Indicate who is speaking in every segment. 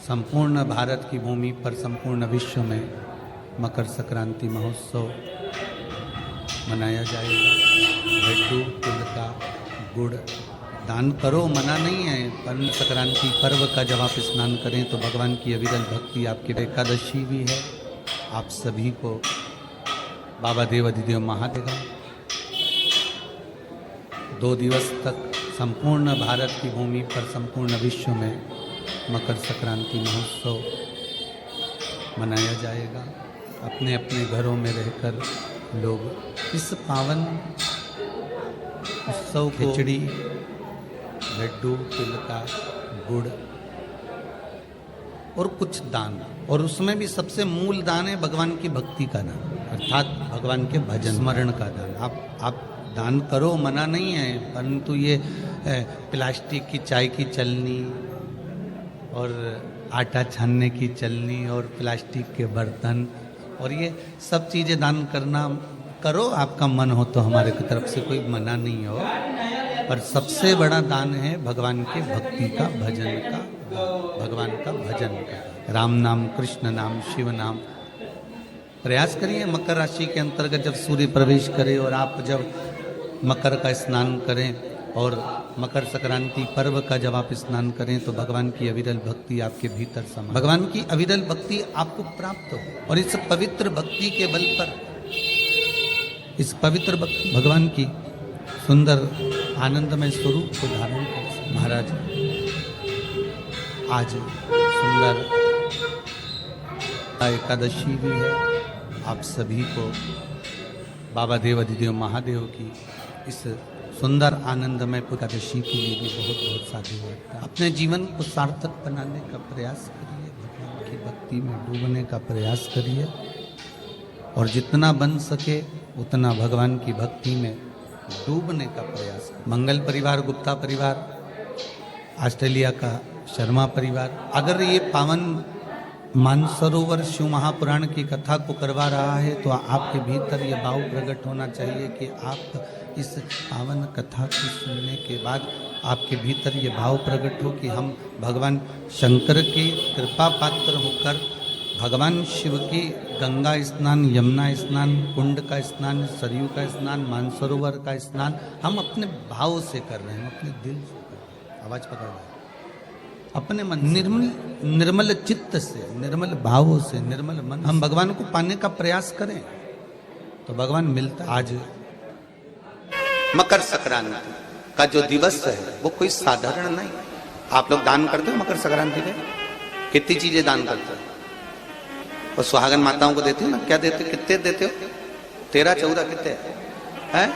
Speaker 1: संपूर्ण भारत की भूमि पर संपूर्ण विश्व में मकर संक्रांति महोत्सव मनाया जाएगा। लड्डू, तिल का गुड़ दान करो, मना नहीं है। पर संक्रांति पर्व का जब आप स्नान करें तो भगवान की अविरल भक्ति आपकी एकादशी भी है। आप सभी को बाबा देव अधिदेव महादेव 2 दिवस तक संपूर्ण भारत की भूमि पर संपूर्ण विश्व में मकर संक्रांति महोत्सव मनाया जाएगा। अपने अपने घरों में रहकर लोग इस पावन उत्सव को खिचड़ी, लड्डू, तिल का गुड़ और कुछ दान, और उसमें भी सबसे मूल दान है भगवान की भक्ति का दान, अर्थात भगवान के भजन स्मरण का दान। आप दान करो, मना नहीं है, परंतु ये प्लास्टिक की चाय की चलनी और आटा छानने की चलनी और प्लास्टिक के बर्तन और ये सब चीज़ें दान करना करो, आपका मन हो तो, हमारे की तरफ से कोई मना नहीं हो। पर सबसे बड़ा दान है भगवान के भक्ति का, भजन का, भगवान का भजन का। राम नाम, कृष्ण नाम, शिव नाम। प्रयास करिए मकर राशि के अंतर्गत जब सूर्य प्रवेश करे और आप जब मकर का स्नान करें और मकर संक्रांति पर्व का जब आप स्नान करें तो भगवान की अविरल भक्ति आपके भीतर समा, भगवान की अविरल भक्ति आपको प्राप्त हो। और इस पवित्र भक्ति के बल पर, इस पवित्र भगवान की सुंदर आनंदमय स्वरूप को धारण कर महाराज आज सुंदर एकादशी भी है। आप सभी को बाबा देव अधिदेव महादेव की इस सुंदर आनंदमय एकादशी के लिए भी बहुत बहुत साधुवाद। अपने जीवन को सार्थक बनाने का प्रयास करिए, भगवान की भक्ति में डूबने का प्रयास करिए और जितना बन सके उतना भगवान की भक्ति में डूबने का प्रयास करिए। मंगल परिवार, गुप्ता परिवार, ऑस्ट्रेलिया का शर्मा परिवार अगर ये पावन मानसरोवर शिव महापुराण की कथा को करवा रहा है तो आपके भीतर ये भाव प्रकट होना चाहिए कि आप इस पावन कथा को सुनने के बाद आपके भीतर ये भाव प्रकट हो कि हम भगवान शंकर के कृपा पात्र होकर भगवान शिव की गंगा स्नान, यमुना स्नान, कुंड का स्नान, सरयू का स्नान, मानसरोवर का स्नान हम अपने भाव से कर रहे हैं, अपने दिल से कर रहे हैं। आवाज पकड़ रहे हैं, अपने मन निर्मल चित्त से, निर्मल भावों से, निर्मल मन हम भगवान को पाने का प्रयास करें तो भगवान मिलता। आज मकर संक्रांति का जो दिवस है वो कोई साधारण नहीं। आप लोग दान करते हो मकर संक्रांति में? कितनी चीजें दान करते हो? और सुहागन माताओं को देते हो ना? क्या देते हो? कितने देते हो? 13, 14 कितने हैं?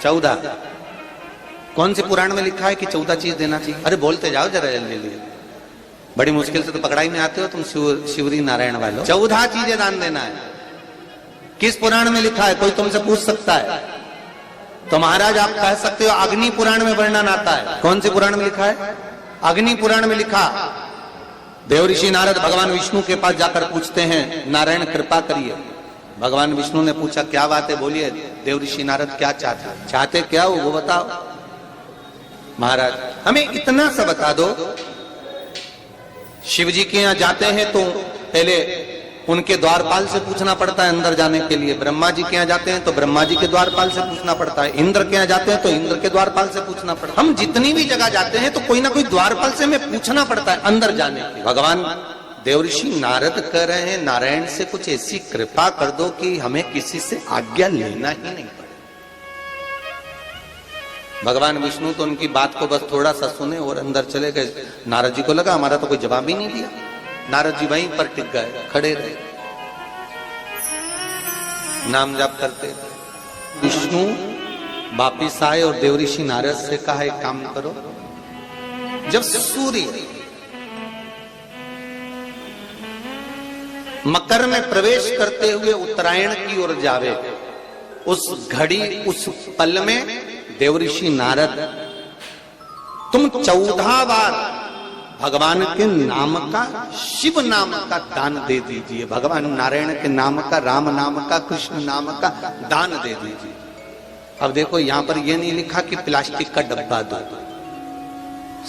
Speaker 1: 14। कौन से पुराण में लिखा है कि 14 चीज देना चाहिए? अरे बोलते जाओ जरा जल्दी जल्दी, बड़ी मुश्किल से तो पकड़ाई में आते हो तुम शिवरी नारायण वालों। 14 चीजें दान देना है। किस पुराण में लिखा है? कोई तुमसे पूछ सकता है तो महाराज आप कह सकते हो अग्नि पुराण में वर्णन आता है। कौन से पुराण में लिखा है? अग्नि पुराण में लिखा। देव ऋषि नारद भगवान विष्णु के पास जाकर पूछते हैं, नारायण कृपा करिए। भगवान विष्णु ने पूछा क्या बात है, बोलिए। देव ऋषि नारद क्या चाहते क्या हो वो बताओ। महाराज हमें इतना सा बता दो, शिव जी के यहां जाते हैं तो पहले उनके द्वारपाल से पूछना पड़ता है अंदर जाने के लिए। ब्रह्मा जी के यहाँ जाते हैं तो ब्रह्मा जी के द्वारपाल से पूछना पड़ता है। इंद्र के यहाँ जाते हैं तो इंद्र के द्वारपाल से पूछना पड़ता है। हम जितनी भी जगह जाते हैं तो कोई ना कोई द्वारपाल से हमें पूछना पड़ता है अंदर जाने के। भगवान देवऋषि नारद कह रहे हैं नारायण से कुछ ऐसी कृपा कर दो कि हमें किसी से आज्ञा लेना ही नहीं पड़े। भगवान विष्णु तो उनकी बात को बस थोड़ा सा सुने और अंदर चले गए। नारद जी को लगा हमारा तो कोई जवाब ही नहीं दिया। नारद जी वहीं पर टिक गए, खड़े रहे, नाम जाप करते। विष्णु वापिस आए और देवऋषि नारद से कहा एक काम करो, जब सूर्य मकर में प्रवेश करते हुए उत्तरायण की ओर जावे, उस घड़ी उस पल में देवऋषि नारद तुम 14 बार भगवान के नाम का, शिव नाम का दान दे दीजिए। भगवान नारायण के नाम का, राम नाम का, कृष्ण नाम का दान दे दीजिए। अब देखो यहां पर यह नहीं लिखा कि प्लास्टिक का डब्बा दो,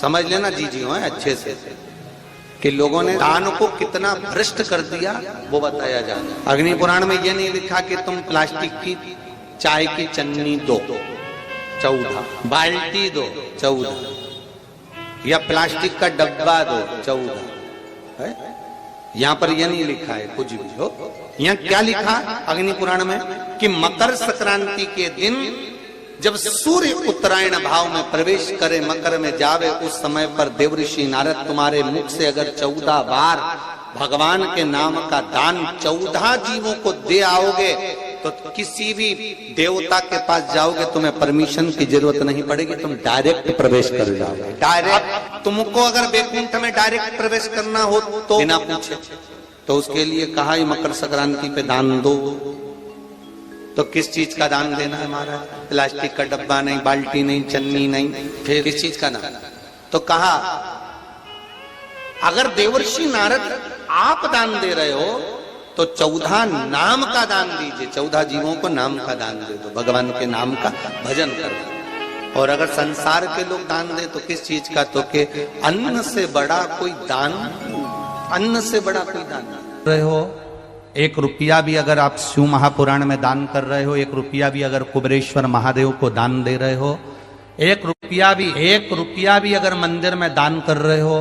Speaker 1: समझ लेना जी जी हो अच्छे से। कि लोगों ने दान को कितना भ्रष्ट कर दिया वो बताया जा रहा है। अग्नि पुराण में ये नहीं लिखा कि तुम प्लास्टिक की चाय की चन्नी दो 14, बाल्टी दो 14, या प्लास्टिक का डब्बा दो 14 है। यहां पर यह नहीं लिखा है कुछ भी हो। यहां क्या लिखा अग्नि पुराण में कि मकर संक्रांति के दिन जब सूर्य उत्तरायण भाव में प्रवेश करे, मकर में जावे, उस समय पर देवऋषि नारद तुम्हारे मुख से अगर 14 बार भगवान के नाम का दान 14 जीवों को दे आओगे तो किसी भी देवता के पास जाओगे, तुम्हें परमिशन की जरूरत नहीं पड़ेगी, तुम डायरेक्ट प्रवेश कर जाओगे। डायरेक्ट तुमको अगर वैकुंठ में डायरेक्ट प्रवेश करना हो तो बिना पूछे, तो उसके लिए कहा ही मकर संक्रांति पे दान दो। तो किस चीज का दान देना है महाराज? प्लास्टिक का डब्बा नहीं, बाल्टी नहीं, चन्नी नहीं, फिर किस चीज का दान? तो कहा अगर देवर्षि नारद आप दान दे रहे हो तो 14 नाम का दान दीजिए, 14 जीवों को नाम का दान दे दो, भगवान के नाम का भजन करो। और अगर संसार के लोग दान दे तो किस चीज का? तो के अन्न से बड़ा कोई दान, अन्न से बड़ा कोई दान रहे हो। 1 रुपया भी अगर आप शिव महापुराण में दान कर रहे हो, 1 रुपया भी अगर कुबेरेश्वर महादेव को दान दे रहे हो, 1 रुपया भी अगर मंदिर में दान कर रहे हो,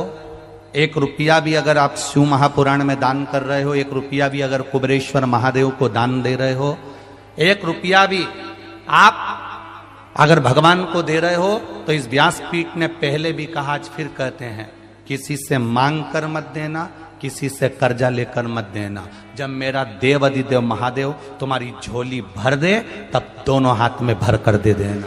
Speaker 1: 1 रुपया भी अगर आप शिव महापुराण में दान कर रहे हो, 1 रुपया भी अगर कुबेरेश्वर महादेव को दान दे रहे हो, 1 रुपया भी आप अगर भगवान को दे रहे हो, तो इस व्यासपीठ ने पहले भी कहा, आज फिर कहते हैं, किसी से मांग कर मत देना, किसी से कर्जा लेकर मत देना। जब मेरा देव अधिदेव महादेव तुम्हारी झोली भर दे तब दोनों हाथ में भर कर दे देना,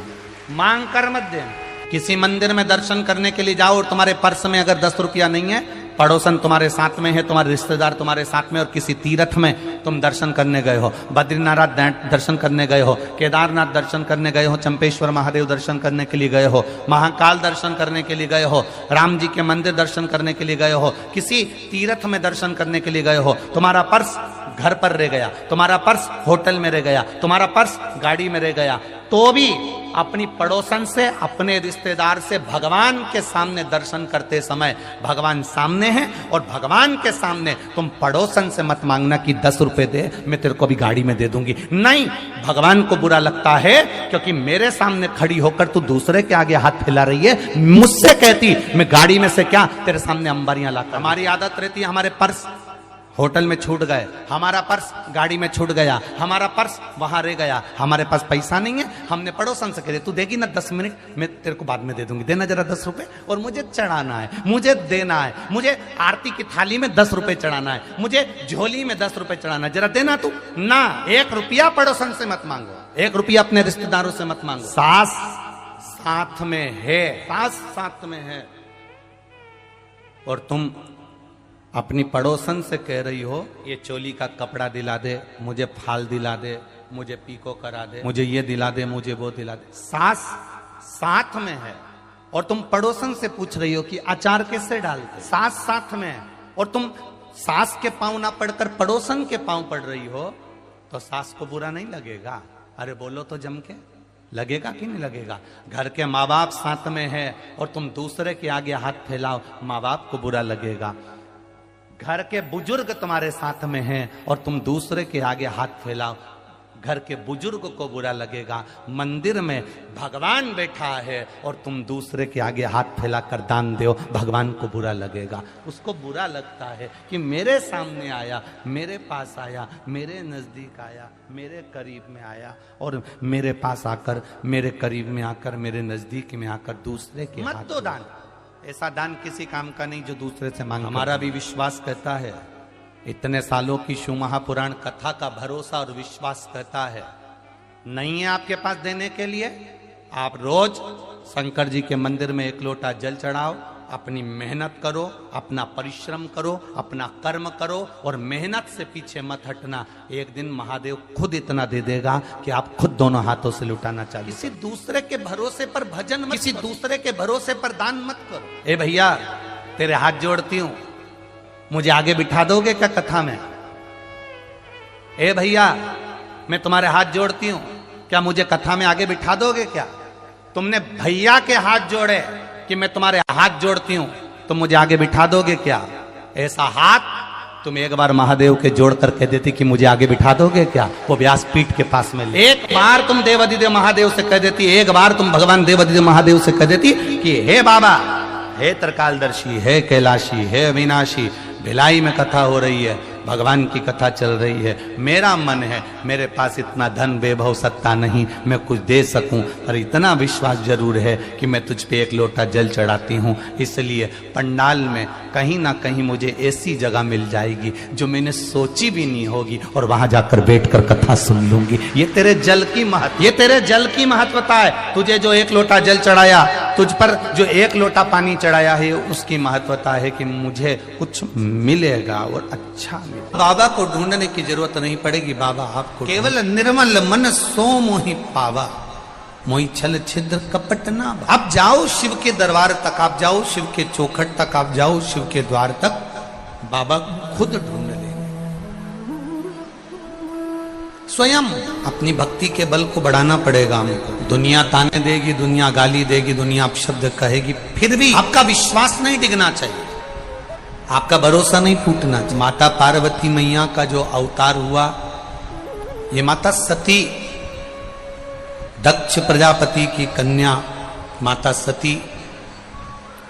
Speaker 1: मांग कर मत देना। किसी मंदिर में दर्शन करने के लिए जाओ और तुम्हारे पर्स में अगर 10 रुपया नहीं है, पड़ोसन तुम्हारे साथ में है, तुम्हारे रिश्तेदार तुम्हारे साथ में, और किसी तीर्थ में तुम दर्शन करने गए हो, बद्रीनाथ दर्शन करने गए हो, केदारनाथ दर्शन करने गए हो, चंपेश्वर महादेव दर्शन करने के लिए गए हो, महाकाल दर्शन करने के लिए गए हो, राम जी के मंदिर दर्शन करने के लिए गए हो, किसी तीर्थ में दर्शन करने के लिए गए हो, तुम्हारा पर्स घर पर रह गया, तुम्हारा पर्स होटल में रह गया, तुम्हारा पर्स गाड़ी में रह गया, तो भी अपनी पड़ोसन से, अपने रिश्तेदार से भगवान के सामने दर्शन करते समय, भगवान सामने है और भगवान के सामने तुम पड़ोसन से मत मांगना कि 10 रुपए दे, मैं तेरे को भी गाड़ी में दे दूंगी। नहीं, भगवान को बुरा लगता है क्योंकि मेरे सामने खड़ी होकर तू दूसरे के आगे हाथ फैला रही है। मुझसे कहती मैं गाड़ी में से क्या तेरे सामने अंबारियां लाता। हमारी आदत रहती है, हमारे पर्स होटल में छूट गए, हमारा पर्स गाड़ी में छूट गया, हमारा पर्स वहां रह गया, हमारे पास पैसा नहीं है, हमने पड़ोसन से कह दिया तू देगी ना 10 मिनट, मैं तेरे को बाद में दे दूंगी, देना जरा 10 रुपए, और मुझे चढ़ाना है, मुझे देना है, मुझे आरती की थाली में 10 रुपए चढ़ाना है, मुझे झोली में 10 रुपए चढ़ाना है, जरा देना तू ना। 1 रुपया पड़ोसन से मत मांगो, 1 रुपया अपने रिश्तेदारों से मत मांगो। सास साथ में है, सास साथ में है, और तुम अपनी पड़ोसन से कह रही हो ये चोली का कपड़ा दिला दे, मुझे फाल दिला दे, मुझे पीको करा दे, मुझे ये दिला दे, मुझे वो दिला दे। सास साथ में है और तुम पड़ोसन से पूछ रही हो कि अचार कैसे डालते। सास साथ में है और तुम सास के पांव ना पड़कर पड़ोसन के पांव पड़ रही हो, तो सास को बुरा नहीं लगेगा? अरे बोलो तो जम के, लगेगा कि नहीं लगेगा? घर के माँ बाप साथ में है और तुम दूसरे के आगे हाथ फैलाओ, माँ बाप को बुरा लगेगा। घर के बुजुर्ग तुम्हारे साथ में हैं और तुम दूसरे के आगे हाथ फैलाओ, घर के बुजुर्ग को बुरा लगेगा। मंदिर में भगवान बैठा है और तुम दूसरे के आगे हाथ फैलाकर दान दो, भगवान को बुरा लगेगा। उसको बुरा लगता है कि मेरे सामने आया, मेरे पास आया, मेरे नजदीक आया, मेरे करीब में आया, और मेरे पास आकर, मेरे करीब में आकर, मेरे नजदीक में आकर दूसरे के मत दो दान। ऐसा दान किसी काम का नहीं जो दूसरे से मांग। हमारा भी विश्वास कहता है, इतने सालों की शिव महापुराण कथा का भरोसा और विश्वास कहता है, नहीं है आपके पास देने के लिए, आप रोज शंकर जी के मंदिर में 1 लोटा जल चढ़ाओ, अपनी मेहनत करो, अपना परिश्रम करो, अपना कर्म करो और मेहनत से पीछे मत हटना। एक दिन महादेव खुद इतना दे देगा कि आप खुद दोनों हाथों से लुटाना चाहिए। किसी दूसरे के भरोसे पर भजन मत, किसी दूसरे के भरोसे पर दान मत करो। ए भैया, तेरे हाथ जोड़ती हूं, मुझे आगे बिठा दोगे क्या कथा में? ए भैया, मैं तुम्हारे हाथ जोड़ती हूं, क्या मुझे कथा में आगे बिठा दोगे क्या? तुमने भैया के हाथ जोड़े कि मैं तुम्हारे हाथ जोड़ती हूं, तो मुझे आगे बिठा दोगे क्या? ऐसा हाथ तुम एक बार महादेव के जोड़ कर कह देती कि मुझे आगे बिठा दोगे क्या, वो व्यासपीठ के पास में ले। एक बार तुम देवादिदेव महादेव से कह देती, एक बार तुम भगवान देवादिदेव महादेव से कह देती कि हे बाबा, हे त्रिकालदर्शी, हे कैलाशी, हे अविनाशी, भिलाई में कथा हो रही है, भगवान की कथा चल रही है, मेरा मन है, मेरे पास इतना धन वैभव सत्ता नहीं मैं कुछ दे सकूं, पर इतना विश्वास जरूर है कि मैं तुझ पे एक लोटा जल चढ़ाती हूं, इसलिए पंडाल में कहीं ना कहीं मुझे ऐसी जगह मिल जाएगी जो मैंने सोची भी नहीं होगी, और वहां जाकर बैठकर कथा सुन लूंगी। ये तेरे जल की ये तेरे जल की महत्वता है। तुझे जो एक लोटा जल चढ़ाया, तुझ पर जो एक लोटा पानी चढ़ाया है, उसकी महत्वता है कि मुझे कुछ मिलेगा और अच्छा। बाबा को ढूंढने की जरूरत नहीं पड़ेगी, बाबा आपको केवल निर्मल मन सो मोहि पावा, मोहि छल छिद्र कपट ना। आप जाओ शिव के दरबार तक, आप जाओ शिव के चौखट तक, आप जाओ शिव के द्वार तक, बाबा खुद ढूंढ लेंगे। स्वयं अपनी भक्ति के बल को बढ़ाना पड़ेगा हमको। दुनिया ताने देगी, दुनिया गाली देगी, दुनिया अपशब्द कहेगी, फिर भी आपका विश्वास नहीं डिगना चाहिए, आपका भरोसा नहीं टूटना चाहिए। माता पार्वती मैया का जो अवतार हुआ, ये माता सती, दक्ष प्रजापति की कन्या माता सती,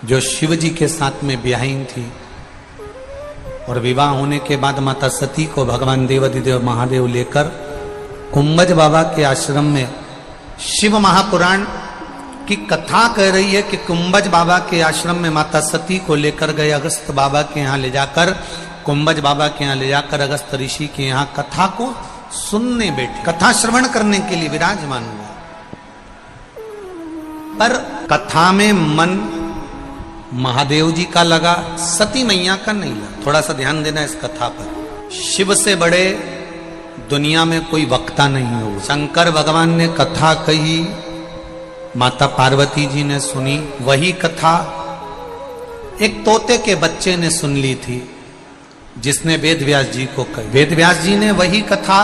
Speaker 1: जो शिव जी के साथ में ब्याहीन थी, और विवाह होने के बाद माता सती को भगवान देवादिदेव महादेव लेकर कुंभज बाबा के आश्रम में, शिव महापुराण की कथा कह रही है कि कुंभज बाबा के आश्रम में माता सती को लेकर गए, अगस्त बाबा के यहाँ ले जाकर, कुंभज बाबा के यहाँ ले जाकर अगस्त ऋषि के यहाँ कथा को सुनने बैठे, कथा श्रवण करने के लिए विराजमान हुआ। पर कथा में मन महादेव जी का लगा, सती मैया का नहीं लगा। थोड़ा सा ध्यान देना इस कथा पर। शिव से बड़े दुनिया में कोई वक्ता नहीं हो। शंकर भगवान ने कथा कही, माता पार्वती जी ने सुनी, वही कथा एक तोते के बच्चे ने सुन ली थी, जिसने वेद व्यास जी को कही। वेद व्यास जी ने वही कथा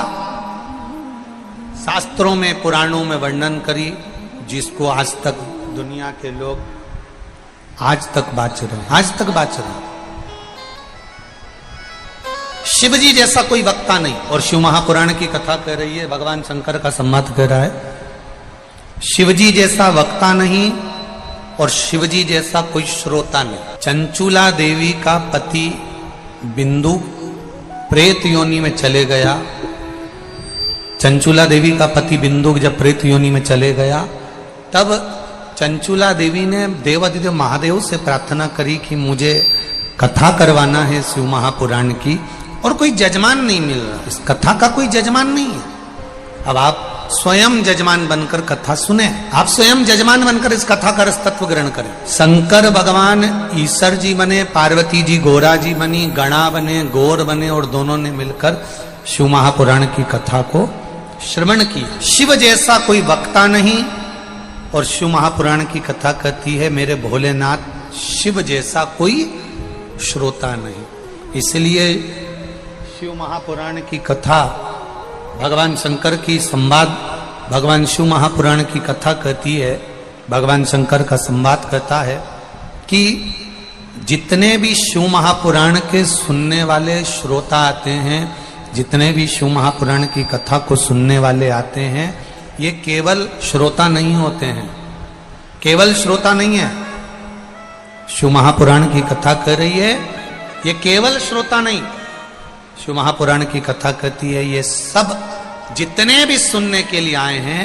Speaker 1: शास्त्रों में, पुराणों में वर्णन करी, जिसको आज तक दुनिया के लोग आज तक बाच रहे। शिव जी जैसा कोई वक्ता नहीं, और शिव महापुराण की कथा कह रही है, भगवान शंकर का संवाद कह रहा है, शिवजी जैसा वक्ता नहीं और शिवजी जैसा कोई श्रोता नहीं। चंचूला देवी का पति बिंदु प्रेत योनि में चले गया। चंचूला देवी का पति बिंदु जब प्रेत योनि में चले गया, तब चंचूला देवी ने देवादिदेव महादेव से प्रार्थना करी कि मुझे कथा करवाना है शिव महापुराण की, और कोई जजमान नहीं मिल रहा, इस कथा का कोई जजमान नहीं है। अब आप स्वयं जजमान बनकर कथा सुने, आप स्वयं जजमान बनकर इस कथा का रसतत्व ग्रहण करें। शंकर भगवान ईश्वर जी बने, पार्वती जी गोरा जी बनी, गणा बने, गौर बने, और दोनों ने मिलकर शिव महापुराण की कथा को श्रवण की। शिव जैसा कोई वक्ता नहीं, और शिव महापुराण की कथा कहती है मेरे भोलेनाथ, शिव जैसा कोई श्रोता नहीं। इसलिए शिव महापुराण की कथा, भगवान शंकर की संवाद, भगवान शिव महापुराण की कथा कहती है, भगवान शंकर का संवाद कहता है कि जितने भी शिव महापुराण के सुनने वाले श्रोता आते हैं, जितने भी शिव महापुराण की कथा को सुनने वाले आते हैं, ये केवल श्रोता नहीं होते हैं, केवल श्रोता नहीं है। शिव महापुराण की कथा कह रही है, ये केवल श्रोता नहीं, शिव महापुराण की कथा कहती है ये सब जितने भी सुनने के लिए आए हैं,